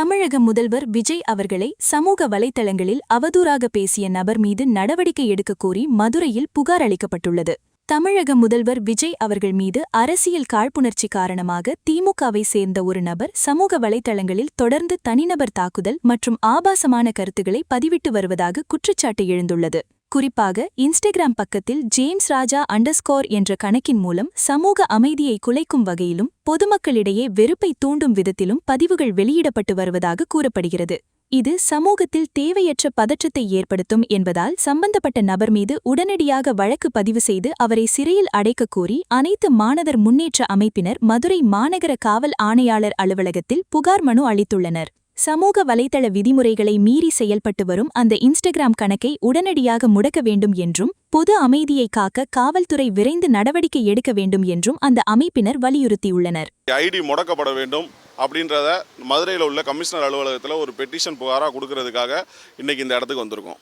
தமிழக முதல்வர் விஜய் அவர்களை சமூக வலைத்தளங்களில் அவதூறாக பேசிய நபர் மீது நடவடிக்கை எடுக்கக் கோரி மதுரையில் புகார் அளிக்கப்பட்டுள்ளது. தமிழக முதல்வர் விஜய் அவர்கள் மீது அரசியல் காழ்ப்புணர்ச்சி காரணமாக திமுகவை சேர்ந்த ஒரு நபர் சமூக வலைத்தளங்களில் தொடர்ந்து தனிநபர் தாக்குதல் மற்றும் ஆபாசமான கருத்துக்களை பதிவிட்டு வருவதாக குற்றச்சாட்டு எழுந்துள்ளது. குறிப்பாக இன்ஸ்டாகிராம் பக்கத்தில் ஜேம்ஸ் ராஜா _ என்ற கணக்கின் மூலம் சமூக அமைதியை குலைக்கும் வகையிலும் பொதுமக்களிடையே வெறுப்பை தூண்டும் விதத்திலும் பதிவுகள் வெளியிடப்பட்டு வருவதாக கூறப்படுகிறது. இது சமூகத்தில் தேவையற்ற பதற்றத்தை ஏற்படுத்தும் என்பதால் சம்பந்தப்பட்ட நபர் மீது உடனடியாக வழக்கு பதிவு செய்து அவரை சிறையில் அடைக்கக் கோரி அனைத்து மாணவர் முன்னேற்ற அமைப்பினர் மதுரை மாநகர காவல் ஆணையாளர் அலுவலகத்தில் புகார் மனு அளித்துள்ளனர். சமூக வலைத்தள விதிமுறைகளை மீறி செயல்பட்டு வரும் அந்த இன்ஸ்டாகிராம் கணக்கை உடனடியாக முடக்க வேண்டும் என்றும் பொது அமைதியை காக்க காவல்துறை விரைந்து நடவடிக்கை எடுக்க வேண்டும் என்றும் அந்த அமைப்பினர் வலியுறுத்தியுள்ளனர். ஐடி முடக்கப்பட வேண்டும் அப்படின்றத மதுரையில் உள்ள கமிஷனர் அலுவலகத்தில் ஒரு பெட்டிஷன் புகாராக கொடுக்கறதுக்காக இன்னைக்கு இந்த இடத்துக்கு வந்திருக்கோம்.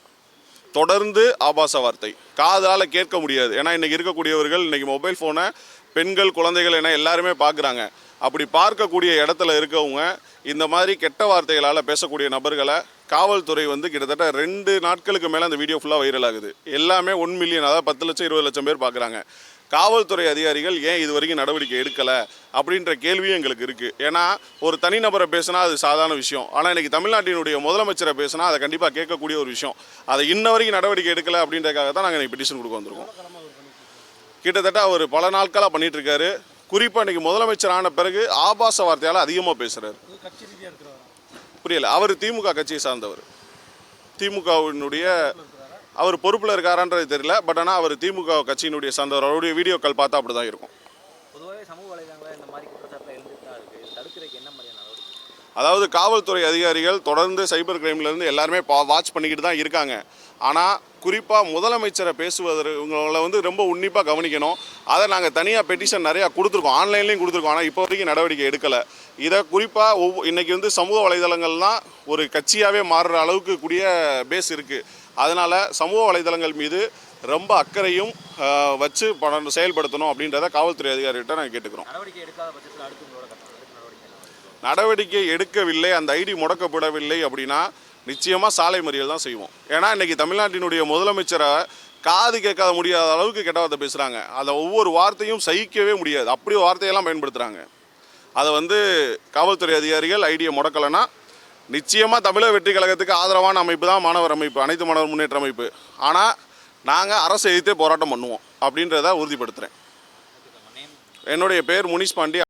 தொடர்ந்து ஆபாச வார்த்தை காதால் கேட்க முடியாது. ஏன்னா இன்னைக்கு இருக்கக்கூடியவர்கள் இன்னைக்கு மொபைல் ஃபோனை பெண்கள் குழந்தைகள் என எல்லாருமே பார்க்குறாங்க. அப்படி பார்க்கக்கூடிய இடத்துல இருக்கவங்க இந்த மாதிரி கெட்ட வார்த்தைகளால் பேசக்கூடிய நபர்களை காவல்துறை கிட்டத்தட்ட 2 நாட்களுக்கு மேலே அந்த வீடியோ ஃபுல்லாக வைரல் ஆகுது. எல்லாமே 1 மில்லியன், அதாவது 10 லட்சம் 20 லட்சம் பேர் பார்க்குறாங்க. காவல்துறை அதிகாரிகள் ஏன் இது வரைக்கும் நடவடிக்கை எடுக்கலை அப்படின்ற கேள்வியும் எங்களுக்கு இருக்குது. ஏன்னா ஒரு தனிநபரை பேசினா அது சாதாரண விஷயம். ஆனால் இன்றைக்கி தமிழ்நாட்டினுடைய முதலமைச்சரை பேசினா அதை கண்டிப்பாக கேட்கக்கூடிய ஒரு விஷயம். அதை இன்ன வரைக்கும் நடவடிக்கை எடுக்கலை அப்படின்றதுக்காக தான் நாங்கள் இன்றைக்கி பெட்டிஷன் கொடுக்க வந்திருக்கோம். கிட்டத்தட்ட அவர் பல நாட்களாக பண்ணிகிட்ருக்காரு. குறிப்பாக இன்றைக்கி முதலமைச்சர் ஆன பிறகு ஆபாச வார்த்தையால் அதிகமாக பேசுகிறார். புரியல. அவர் திமுக கட்சியை சார்ந்தவர். திமுகவினுடைய அவர் பொறுப்பில் இருக்காரான்றது தெரியல. பட் ஆனால் அவர் திமுக கட்சியினுடைய சார்ந்தவர். அவருடைய வீடியோக்கள் பார்த்தா அப்படி தான் இருக்கும். அதாவது காவல்துறை அதிகாரிகள் தொடர்ந்து சைபர் கிரைம்லேருந்து எல்லாருமே வாட்ச் பண்ணிக்கிட்டு தான் இருக்காங்க. ஆனால் குறிப்பாக முதலமைச்சரை பேசுவதற்கு ரொம்ப உன்னிப்பாக கவனிக்கணும். அதை நாங்கள் தனியாக பெட்டிஷன் நிறையா கொடுத்துருக்கோம், ஆன்லைன்லேயும் கொடுத்துருக்கோம். ஆனால் இப்போ வரைக்கும் நடவடிக்கை எடுக்கலை. இதை குறிப்பாக இன்றைக்கி சமூக வலைதளங்கள்லாம் ஒரு கட்சியாகவே மாறுற அளவுக்கு கூடிய பேஸ் இருக்குது. அதனால் சமூக வலைதளங்கள் மீது ரொம்ப அக்கறையும் வச்சு செயல்படுத்தணும் அப்படின்றத காவல்துறை அதிகாரிகிட்ட நாங்கள் கேட்டுக்கிறோம். நடவடிக்கை எடுக்கவில்லை, அந்த ஐடி முடக்கப்படவில்லை அப்படின்னா நிச்சயமாக சாலை மறியல் தான் செய்வோம். ஏன்னா இன்றைக்கி தமிழ்நாட்டினுடைய முதலமைச்சரை காது கேட்காத முடியாத அளவுக்கு கெட்ட வார்த்தை பேசுகிறாங்க. அதை ஒவ்வொரு வார்த்தையும் சகிக்கவே முடியாது. அப்படி வார்த்தையெல்லாம் பயன்படுத்துகிறாங்க. அதை காவல்துறை அதிகாரிகள் ஐடியை முடக்கலைன்னா நிச்சயமாக தமிழக வெற்றி கழகத்துக்கு ஆதரவான அமைப்பு தான் மாணவர் அமைப்பு, அனைத்து மாணவர் முன்னேற்ற அமைப்பு. ஆனால் நாங்கள் அரசு எதிர்த்தே போராட்டம் பண்ணுவோம் அப்படின்றத உறுதிப்படுத்துகிறேன். என்னுடைய பேர் முனிஷ் பாண்டி.